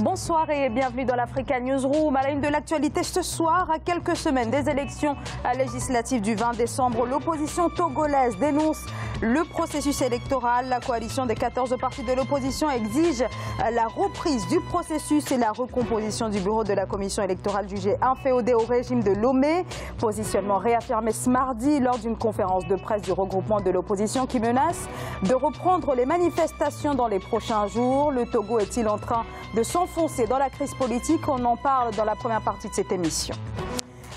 Bonsoir et bienvenue dans l'Africa Newsroom. À la une de l'actualité ce soir, à quelques semaines des élections législatives du 20 décembre, l'opposition togolaise dénonce le processus électoral. La coalition des 14 partis de l'opposition exige la reprise du processus et la recomposition du bureau de la commission électorale jugée inféodée au régime de Lomé. Positionnement réaffirmé ce mardi lors d'une conférence de presse du regroupement de l'opposition qui menace de reprendre les manifestations dans les prochains jours. Le Togo est-il en train de s'enfoncer dans la crise politique? On en parle dans la première partie de cette émission.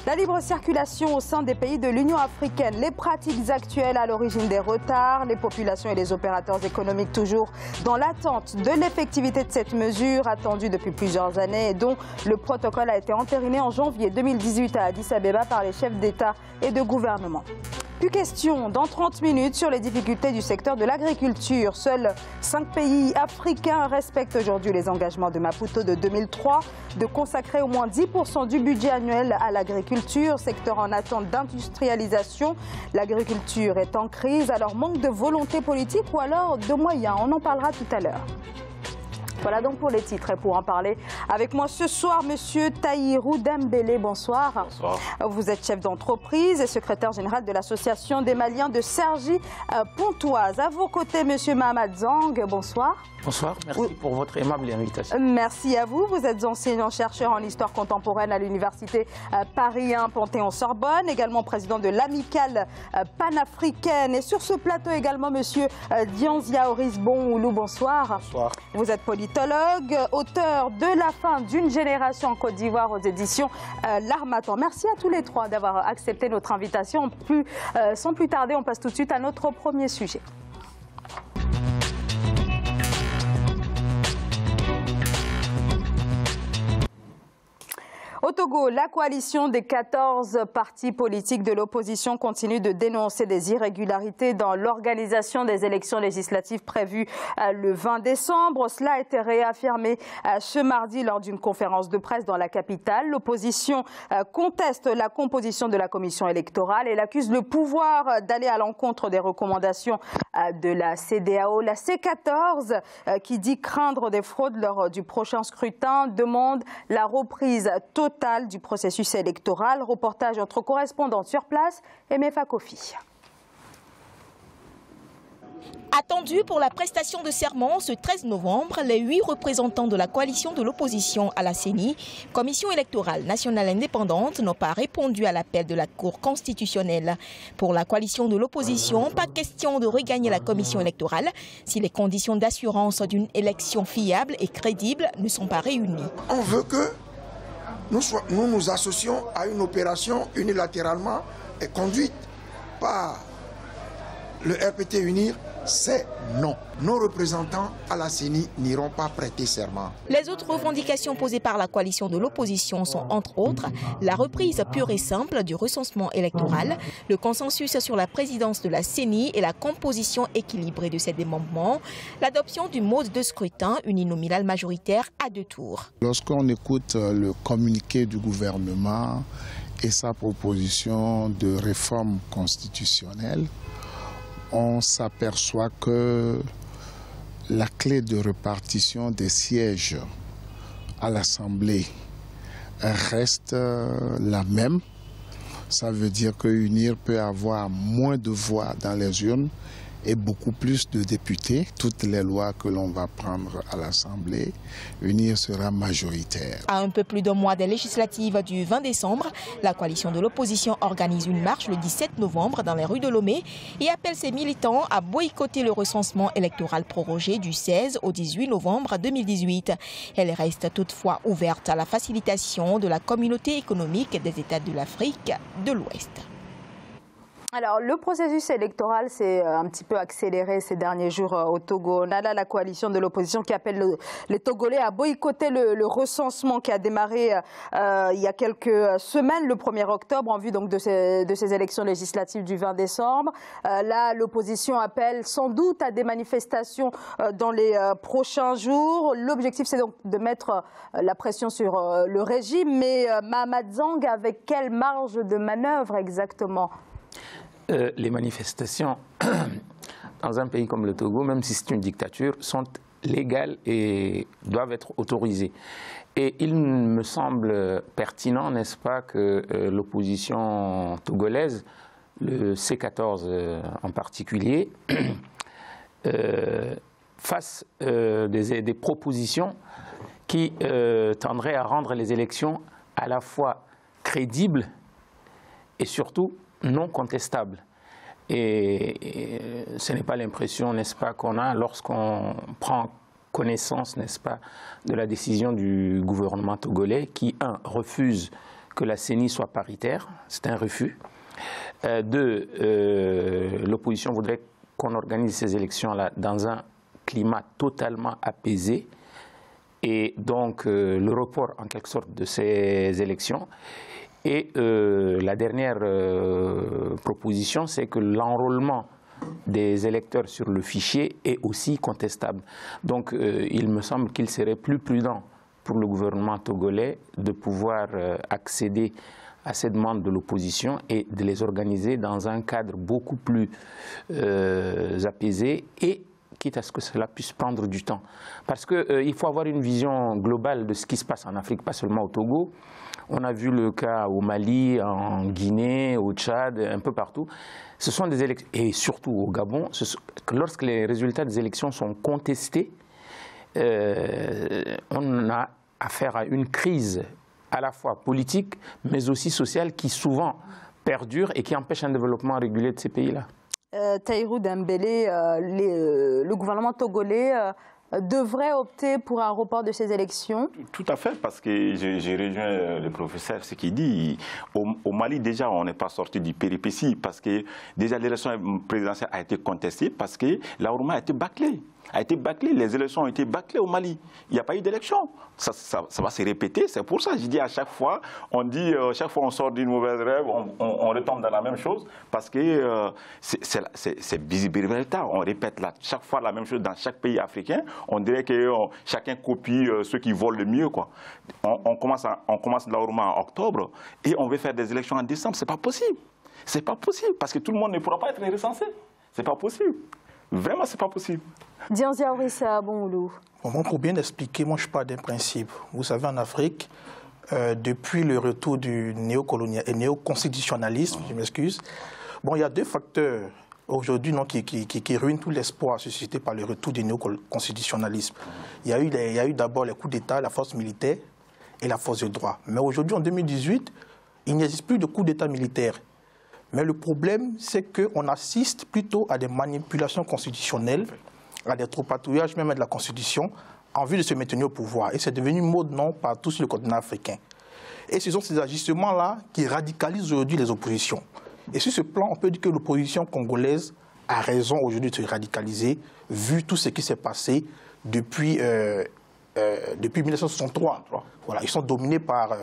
La libre circulation au sein des pays de l'Union africaine, les pratiques actuelles à l'origine des retards, les populations et les opérateurs économiques toujours dans l'attente de l'effectivité de cette mesure attendue depuis plusieurs années et dont le protocole a été entériné en janvier 2018 à Addis Abeba par les chefs d'État et de gouvernement. Plus question dans 30 minutes sur les difficultés du secteur de l'agriculture. Seuls 5 pays africains respectent aujourd'hui les engagements de Maputo de 2003 de consacrer au moins 10% du budget annuel à l'agriculture, secteur en attente d'industrialisation. L'agriculture est en crise, alors manque de volonté politique ou alors de moyens. On en parlera tout à l'heure. Voilà donc pour les titres et pour en parler avec moi ce soir, Monsieur Tahirou Dembélé, bonsoir. Bonsoir. Vous êtes chef d'entreprise et secrétaire général de l'association des Maliens de Cergy-Pontoise. À vos côtés, Monsieur Mahamad Zang, bonsoir. Bonsoir, merci pour votre aimable invitation. Merci à vous. Vous êtes enseignant-chercheur en histoire contemporaine à l'université Paris 1 Panthéon-Sorbonne, également président de l'amicale panafricaine. Et sur ce plateau également, Monsieur Dianzia Orisbon Oulou, bonsoir. Bonsoir. Vous êtes politologue, auteur de La fin d'une génération en Côte d'Ivoire aux éditions L'Harmattan. Merci à tous les trois d'avoir accepté notre invitation. Sans plus tarder, on passe tout de suite à notre premier sujet. Au Togo, la coalition des 14 partis politiques de l'opposition continue de dénoncer des irrégularités dans l'organisation des élections législatives prévues le 20 décembre. Cela a été réaffirmé ce mardi lors d'une conférence de presse dans la capitale. L'opposition conteste la composition de la commission électorale et accuse le pouvoir d'aller à l'encontre des recommandations de la CEDEAO. La C14, qui dit craindre des fraudes lors du prochain scrutin, demande la reprise totale du processus électoral. Reportage entre correspondants sur place et Mefa Kofi. Attendus pour la prestation de serment ce 13 novembre, les 8 représentants de la coalition de l'opposition à la CENI, Commission électorale nationale indépendante, n'ont pas répondu à l'appel de la Cour constitutionnelle. Pour la coalition de l'opposition, pas question de regagner la commission électorale si les conditions d'assurance d'une élection fiable et crédible ne sont pas réunies. On veut que nous nous associons à une opération unilatéralement conduite par le RPT Unir. C'est non. Nos représentants à la CENI n'iront pas prêter serment. Les autres revendications posées par la coalition de l'opposition sont entre autres la reprise pure et simple du recensement électoral, le consensus sur la présidence de la CENI et la composition équilibrée de ses démembrements, l'adoption du mode de scrutin uninominal majoritaire à 2 tours. Lorsqu'on écoute le communiqué du gouvernement et sa proposition de réforme constitutionnelle, on s'aperçoit que la clé de répartition des sièges à l'Assemblée reste la même. Ça veut dire que UNIR peut avoir moins de voix dans les urnes et beaucoup plus de députés. Toutes les lois que l'on va prendre à l'Assemblée, UNIR sera majoritaire. À un peu plus d'un mois des législatives du 20 décembre, la coalition de l'opposition organise une marche le 17 novembre dans les rues de Lomé et appelle ses militants à boycotter le recensement électoral prorogé du 16 au 18 novembre 2018. Elle reste toutefois ouverte à la facilitation de la communauté économique des États de l'Afrique de l'Ouest. Alors, le processus électoral s'est un petit peu accéléré ces derniers jours au Togo. On a là la coalition de l'opposition qui appelle les Togolais à boycotter le recensement qui a démarré il y a quelques semaines, le 1er octobre, en vue donc de ces élections législatives du 20 décembre. Là, l'opposition appelle sans doute à des manifestations dans les prochains jours. L'objectif, c'est donc de mettre la pression sur le régime. Mais Mahamad Zang, avec quelle marge de manœuvre exactement ? Les manifestations dans un pays comme le Togo, même si c'est une dictature, sont légales et doivent être autorisées. Et il me semble pertinent, n'est-ce pas, que l'opposition togolaise, le C14 en particulier, fasse des propositions qui tendraient à rendre les élections à la fois crédibles et surtout non contestables. Et ce n'est pas l'impression, n'est-ce pas, qu'on a lorsqu'on prend connaissance, n'est-ce pas, de la décision du gouvernement togolais qui, un, refuse que la CENI soit paritaire, c'est un refus. Deux, l'opposition voudrait qu'on organise ces élections-là dans un climat totalement apaisé et donc le report en quelque sorte de ces élections. Et la dernière proposition, c'est que l'enrôlement des électeurs sur le fichier est aussi contestable. Donc il me semble qu'il serait plus prudent pour le gouvernement togolais de pouvoir accéder à ces demandes de l'opposition et de les organiser dans un cadre beaucoup plus apaisé et quitte à ce que cela puisse prendre du temps. Parce qu'il faut avoir une vision globale de ce qui se passe en Afrique, pas seulement au Togo. On a vu le cas au Mali, en Guinée, au Tchad, un peu partout. Ce sont des élections, et surtout au Gabon, lorsque les résultats des élections sont contestés, on a affaire à une crise à la fois politique, mais aussi sociale, qui souvent perdure et qui empêche un développement régulé de ces pays-là. Tahirou Dembélé, le gouvernement togolais devrait opter pour un report de ces élections? Tout à fait, parce que j'ai rejoint le professeur, ce qu'il dit. Au Mali, déjà, on n'est pas sorti du péripétie, parce que déjà l'élection présidentielle a été contestée, parce que la Ourouma a été bâclée. Les élections ont été bâclées au Mali. Il n'y a pas eu d'élection. Ça va se répéter. C'est pour ça que je dis à chaque fois, chaque fois on sort d'une mauvaise rêve, on retombe dans la même chose, parce que c'est visible. On répète là, chaque fois la même chose dans chaque pays africain. On dirait que chacun copie ceux qui volent le mieux, quoi. On commence la Ourouma en octobre et on veut faire des élections en décembre. C'est pas possible. C'est pas possible, parce que tout le monde ne pourra pas être recensé. C'est pas possible. Vraiment, c'est pas possible. Dianzia Orissa Bongoulou. Bon, pour bien expliquer, moi je parle d'un principe. Vous savez, en Afrique, depuis le retour du néoconstitutionnalisme, je m'excuse, bon, il y a deux facteurs aujourd'hui qui ruinent tout l'espoir suscité par le retour du néoconstitutionnalisme. Il y a eu d'abord les coups d'État, la force militaire et la force de droit. Mais aujourd'hui, en 2018, il n'existe plus de coup d'État militaire. Mais le problème, c'est qu'on assiste plutôt à des manipulations constitutionnelles, à des trapatouillages même de la Constitution, en vue de se maintenir au pouvoir. Et c'est devenu mode non partout sur le continent africain. Et ce sont ces ajustements-là qui radicalisent aujourd'hui les oppositions. Et sur ce plan, on peut dire que l'opposition congolaise a raison aujourd'hui de se radicaliser, vu tout ce qui s'est passé depuis 1963. Voilà, ils sont dominés par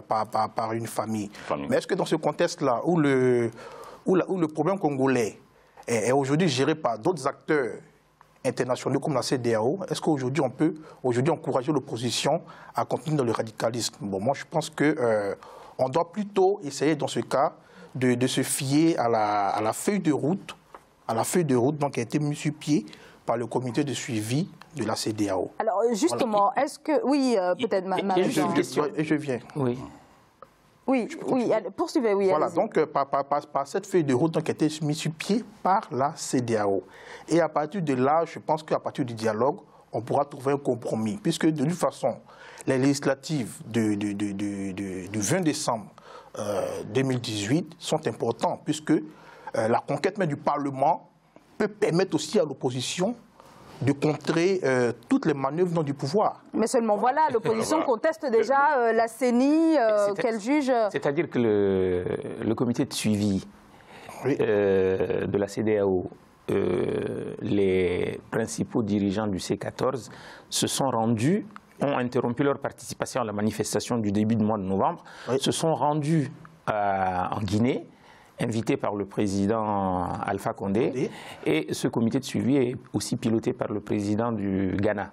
une famille. Mais est-ce que dans ce contexte-là, où le problème congolais est aujourd'hui géré par d'autres acteurs internationaux comme la CEDEAO, est-ce qu'aujourd'hui on peut encourager l'opposition à continuer dans le radicalisme? Bon, moi je pense qu'on doit plutôt essayer dans ce cas de se fier à la feuille de route, donc, qui a été mise sur pied par le comité de suivi de la CEDEAO. Alors justement, voilà. Est-ce que... Oui, peut-être je viens. Oui. Oui, poursuivez, oui. Voilà, donc par cette feuille de route qui a été mise sur pied par la CEDEAO. Et à partir de là, je pense qu'à partir du dialogue, on pourra trouver un compromis. Puisque de toute façon, les législatives du 20 décembre 2018 sont importantes, puisque la conquête même du Parlement peut permettre aussi à l'opposition de contrer toutes les manœuvres non du pouvoir. Mais seulement voilà, l'opposition conteste déjà la CENI qu'elle juge... C'est-à-dire que le comité de suivi de la CEDEAO, les principaux dirigeants du C14 se sont rendus, ont interrompu leur participation à la manifestation du début du mois de novembre, se sont rendus en Guinée, invité par le président Alpha Condé, et ce comité de suivi est aussi piloté par le président du Ghana.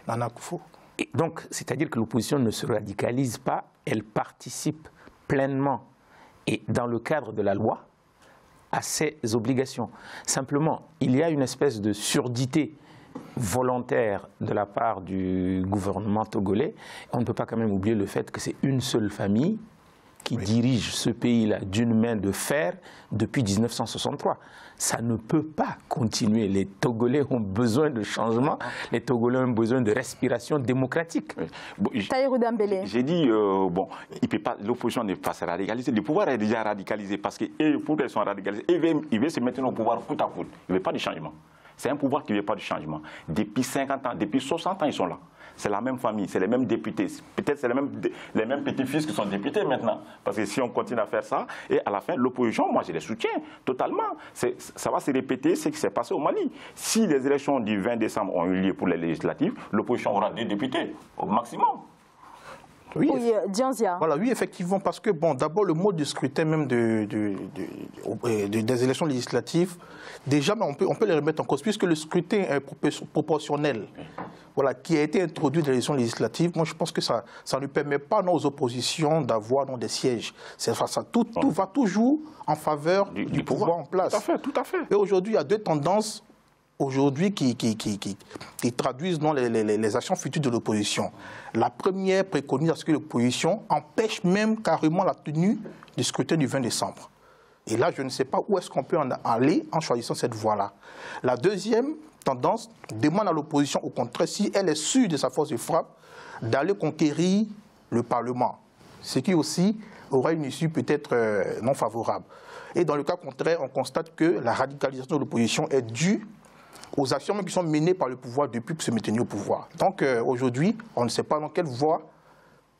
Nana Akufo. Et donc, c'est-à-dire que l'opposition ne se radicalise pas, elle participe pleinement et dans le cadre de la loi à ses obligations. Simplement, il y a une espèce de surdité volontaire de la part du gouvernement togolais. On ne peut pas quand même oublier le fait que c'est une seule famille qui dirige ce pays-là d'une main de fer depuis 1963. Ça ne peut pas continuer. Les Togolais ont besoin de changement, les Togolais ont besoin de respiration démocratique. Bon, j'ai dit, bon, l'opposition ne peut pas se radicaliser. Le pouvoir est déjà radicalisé parce que pour qu'ils soient radicalisés, ils veulent se mettre au pouvoir côte à côte. Ils ne veulent pas de changement. C'est un pouvoir qui ne veut pas de changement. Depuis 50 ans, depuis 60 ans, ils sont là. C'est la même famille, c'est les mêmes députés. Peut-être c'est les mêmes petits-fils qui sont députés maintenant. Parce que si on continue à faire ça, et à la fin, l'opposition, moi je les soutiens totalement. Ça va se répéter ce qui s'est passé au Mali. Si les élections du 20 décembre ont eu lieu pour les législatives, l'opposition aura 2 députés au maximum. Oui, Dianzia. Voilà, oui, effectivement, parce que, bon, d'abord, le mode de scrutin même des élections législatives, déjà, on peut les remettre en cause, puisque le scrutin est proportionnel, voilà, qui a été introduit dans les élections législatives. Moi, je pense que ça ne permet pas aux oppositions d'avoir des sièges. Tout va toujours en faveur du pouvoir en place. Tout à fait, tout à fait. Et aujourd'hui, il y a 2 tendances aujourd'hui qui traduisent les actions futures de l'opposition. La première préconise à ce que l'opposition empêche même carrément la tenue du scrutin du 20 décembre. Et là, je ne sais pas où est-ce qu'on peut en aller en choisissant cette voie-là. La deuxième tendance demande à l'opposition, au contraire, si elle est sûre de sa force de frappe, d'aller conquérir le Parlement. Ce qui aussi aura une issue peut-être non favorable. Et dans le cas contraire, on constate que la radicalisation de l'opposition est due aux actions qui sont menées par le pouvoir depuis se maintenir au pouvoir. Donc aujourd'hui, on ne sait pas dans quelle voie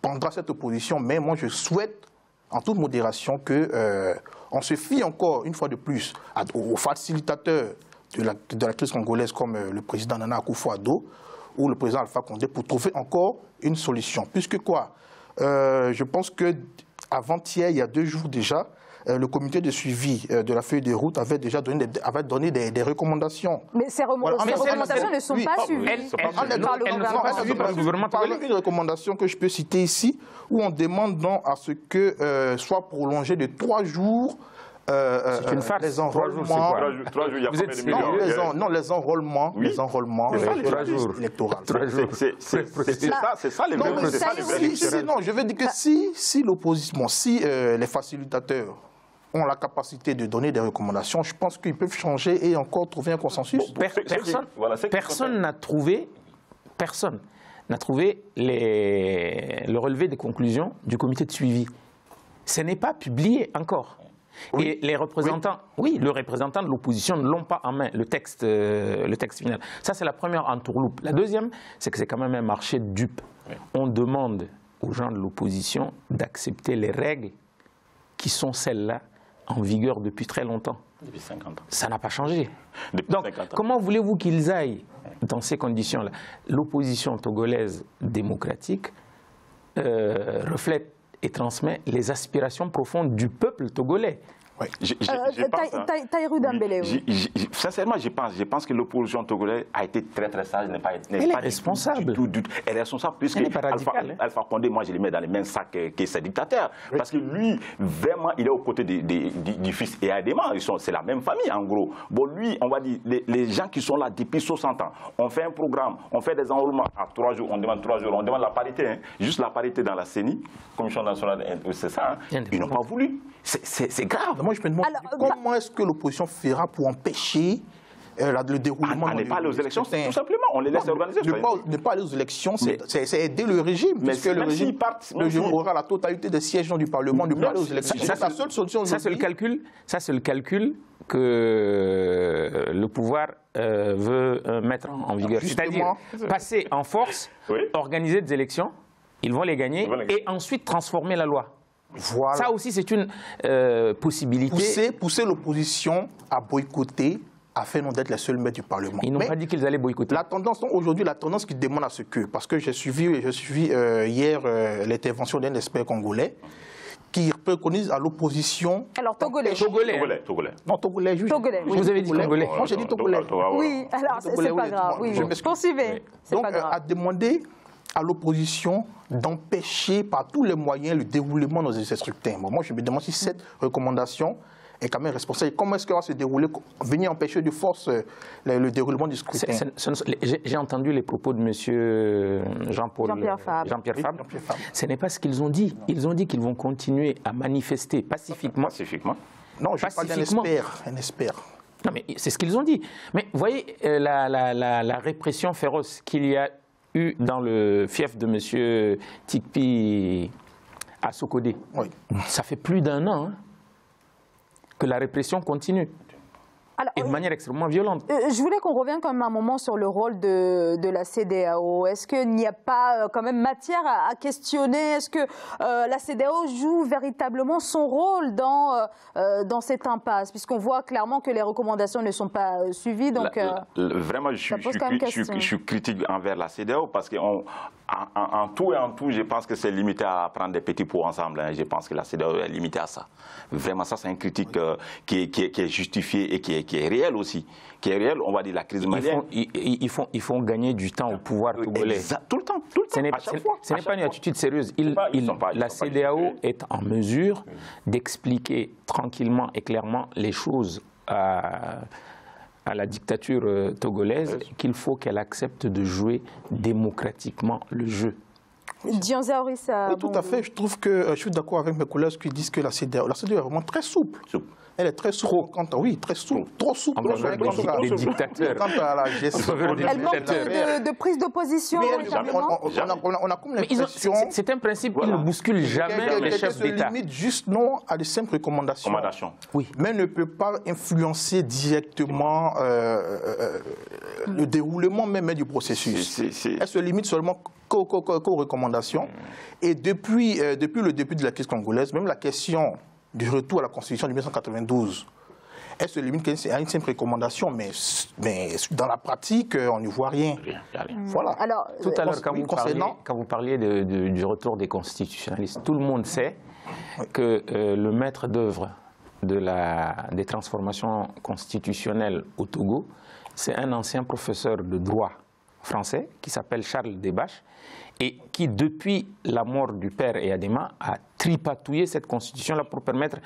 prendra cette opposition, mais moi je souhaite, en toute modération, qu'on se fie encore, une fois de plus, aux facilitateurs de la crise congolaise comme le président Nana Akufo-Addo ou le président Alpha Condé pour trouver encore une solution. Puisque quoi, je pense qu'avant-hier, il y a 2 jours déjà, le comité de suivi de la feuille de route avait déjà donné des recommandations. Mais ces recommandations ne sont pas suivies par le gouvernement. Une recommandation que je peux citer ici, où on demande à ce que soit prolongé de 3 jours c'est une farce. Les enrôlements. 3 jours, il y a combien de millions? Non, les enrôlements. Oui. Les enrôlements. 3 jours. Électorales. C'est ça les vrais. Non, je veux dire que si l'opposition, si les facilitateurs ont la capacité de donner des recommandations, je pense qu'ils peuvent changer et encore trouver un consensus. Personne n'a trouvé le relevé des conclusions du comité de suivi. Ce n'est pas publié encore. Oui. Et les représentants, le représentant de l'opposition ne l'ont pas en main, le texte final. Ça, c'est la première entourloupe. La deuxième, c'est que c'est quand même un marché de dupes. Oui. On demande aux gens de l'opposition d'accepter les règles qui sont celles-là en vigueur depuis très longtemps. Depuis 50 ans. Ça n'a pas changé. Donc, comment voulez-vous qu'ils aillent dans ces conditions-là? L'opposition togolaise démocratique reflète et transmet les aspirations profondes du peuple togolais. Oui. Tahirou Dembélé, sincèrement, je pense que l'opposition togolaise a été très très sage. Elle est responsable. Elle est responsable puisque elle n'est pas radicale, Alpha Condé, moi je le mets dans les mêmes sacs que ses dictateurs. Oui. Parce que lui, vraiment, il est aux côtés du fils et Adema. C'est la même famille en gros. Bon, lui, on va dire, les gens qui sont là depuis 60 ans, on fait un programme, on fait des enrôlements à 3 jours, on demande 3 jours, on demande la parité, hein, juste la parité dans la CENI, Commission nationale, c'est ça, hein, ils n'ont pas voulu. C'est grave. Moi, je me demande comment est-ce que l'opposition fera pour empêcher le déroulement. On n'est pas allé aux élections, tout simplement. On les laisse organiser. Ne pas aller aux élections, c'est aider le régime. Mais puisque le régime aura la totalité des sièges du Parlement. Ne pas aller aux élections. C'est la seule solution. Ça, c'est le calcul que le pouvoir veut mettre en vigueur. C'est-à-dire passer en force, organiser des élections, ils vont les gagner, et ensuite transformer la loi. Voilà. Ça aussi, c'est une possibilité. Pousser l'opposition à boycotter afin d'être les seuls maîtres du Parlement. Ils n'ont pas dit qu'ils allaient boycotter. La tendance, aujourd'hui, la tendance qui demande à ce que, parce que j'ai suivi hier l'intervention d'un expert congolais qui préconise à l'opposition... Alors, Togolais. Non, Togolais. Vous avez dit Congolais. Non, j'ai dit Togolais. Oui, alors, c'est pas grave. Oui, poursuivez. Donc, à demander à l'opposition d'empêcher par tous les moyens le déroulement de ces scrutins. Moi, je me demande si cette recommandation est quand même responsable. Comment est-ce qu'on va se dérouler, venir empêcher de force le déroulement du scrutin? J'ai entendu les propos de M. Jean-Pierre Fabre. Ce n'est pas ce qu'ils ont dit. Ils ont dit qu'ils vont continuer à manifester pacifiquement. Non, je parle d'un expert. Non, mais c'est ce qu'ils ont dit. Mais vous voyez, la répression féroce qu'il y a eu dans le fief de M. Tikpi à Sokodé, ça fait plus d'un an que la répression continue. Alors, et de manière extrêmement violente. Je voulais qu'on revienne quand même un moment sur le rôle de la CEDEAO. Est-ce qu'il n'y a pas quand même matière à questionner? Est-ce que la CEDEAO joue véritablement son rôle dans cette impasse? Puisqu'on voit clairement que les recommandations ne sont pas suivies. Donc, vraiment, je suis critique envers la CEDEAO parce qu'en tout et en tout, je pense que c'est limité à prendre des petits pots ensemble. Je pense que la CEDEAO est limitée à ça. Vraiment, ça, c'est une critique qui est justifiée et qui est réel aussi, qui est réel, on va dire la crise malienne. Ils font gagner du temps au pouvoir togolais. Tout le temps, Ce n'est pas une attitude sérieuse. La CEDEAO est en mesure d'expliquer tranquillement et clairement les choses à la dictature togolaise qu'il faut qu'elle accepte de jouer démocratiquement le jeu. Oui, tout à fait. Je trouve que je suis d'accord avec mes collègues qui disent que la CEDEAO est vraiment très souple. Elle est très souple. Très souple. Trop souple. Des dictateurs. Quant à la gestion. Elle manque de prise d'opposition. On a comme l'impression. C'est un principe qui ne bouscule jamais les chefs d'État. Elle se limite juste non à de simples recommandations. Oui. Mais elle ne peut pas influencer directement le déroulement même du processus. Elle se limite seulement qu'aux recommandations. Et depuis le début de la crise congolaise, même la question du retour à la Constitution de 1992, elle se limite à une simple recommandation, mais dans la pratique, on n'y voit rien. Voilà. Alors, tout à l'heure, quand vous parliez du retour des constitutionnalistes, tout le monde sait que le maître d'œuvre des transformations constitutionnelles au Togo, c'est un ancien professeur de droit français qui s'appelle Charles Debache et qui, depuis la mort du père Eyadema, a tripatouillé cette constitution-là pour permettre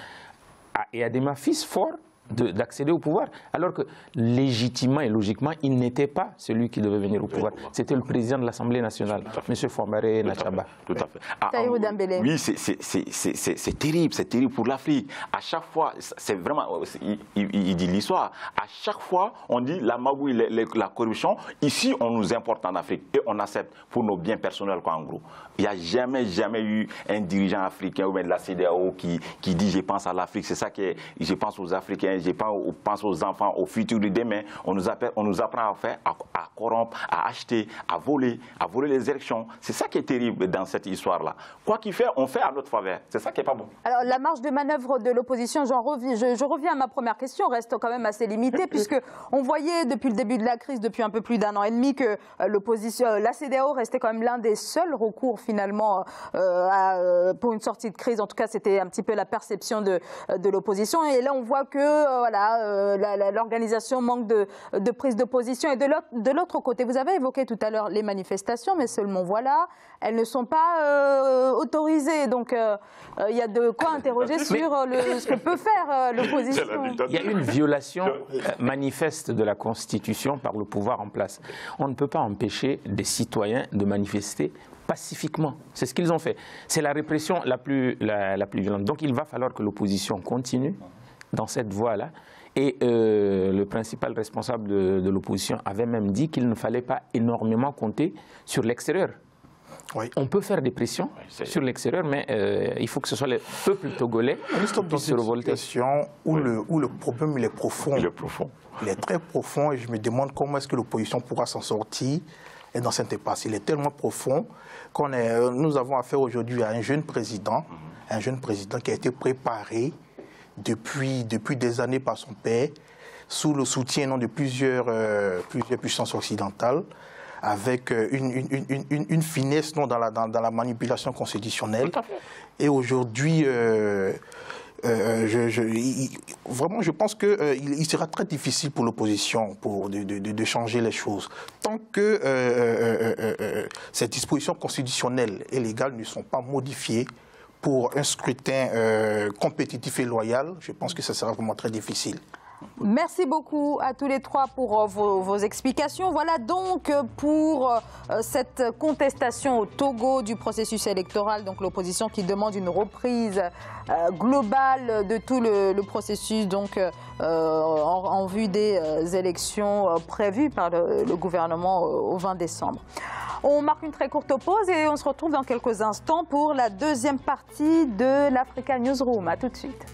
à Eyadema, fils fort, d'accéder au pouvoir, alors que légitimement et logiquement, il n'était pas celui qui devait venir au pouvoir. C'était le président de l'Assemblée nationale, M. Fambaré Nachaba. Tout à fait. Oui, c'est terrible pour l'Afrique. À chaque fois, c'est vraiment, il dit l'histoire, à chaque fois, on dit la magouille, la corruption, ici, on nous importe en Afrique et on accepte pour nos biens personnels, quoi, en gros. Il n'y a jamais eu un dirigeant africain ou même de la CEDEAO qui dit « je pense à l'Afrique ». C'est ça que je pense aux Africains. Je pense aux enfants, au futur de demain. On nous apprend à faire, à corrompre, à acheter, à voler les élections. C'est ça qui est terrible dans cette histoire-là. Quoi qu'il fait, on fait à notre faveur. C'est ça qui n'est pas bon. Alors, la marge de manœuvre de l'opposition, je reviens à ma première question, reste quand même assez limitée, puisqu'on voyait depuis le début de la crise, depuis un peu plus d'un an et demi, que la CEDEAO restait quand même l'un des seuls recours, finalement, pour une sortie de crise. En tout cas, c'était un petit peu la perception de l'opposition. Et là, on voit que l'organisation manque de prise de position. Et de l'autre côté, vous avez évoqué tout à l'heure les manifestations, mais seulement voilà, elles ne sont pas autorisées. Donc il y a de quoi interroger sur ce que peut faire l'opposition. Il y a une violation manifeste de la Constitution par le pouvoir en place. On ne peut pas empêcher des citoyens de manifester pacifiquement. C'est ce qu'ils ont fait. C'est la répression la plus violente. Donc il va falloir que l'opposition continue dans cette voie-là. Et le principal responsable de l'opposition avait même dit qu'il ne fallait pas énormément compter sur l'extérieur. Oui. On peut faire des pressions sur l'extérieur, mais il faut que ce soit le peuple togolais qui puisse se révolter. Où le problème il est profond. Il est très profond et je me demande comment est-ce que l'opposition pourra s'en sortir dans cette impasse. Il est tellement profond qu'on nous avons affaire aujourd'hui à un jeune président qui a été préparé depuis des années par son père, sous le soutien de plusieurs puissances occidentales, avec une finesse dans la manipulation constitutionnelle. Et aujourd'hui, vraiment, je pense qu'il sera très difficile pour l'opposition de changer les choses. Tant que ces dispositions constitutionnelles et légales ne sont pas modifiées pour un scrutin compétitif et loyal, je pense que ça sera vraiment très difficile. Merci beaucoup à tous les trois pour vos explications. Voilà donc pour cette contestation au Togo du processus électoral, donc l'opposition qui demande une reprise globale de tout le processus donc, en vue des élections prévues par le gouvernement au 20 décembre. On marque une très courte pause et on se retrouve dans quelques instants pour la deuxième partie de l'Africa Newsroom. À tout de suite.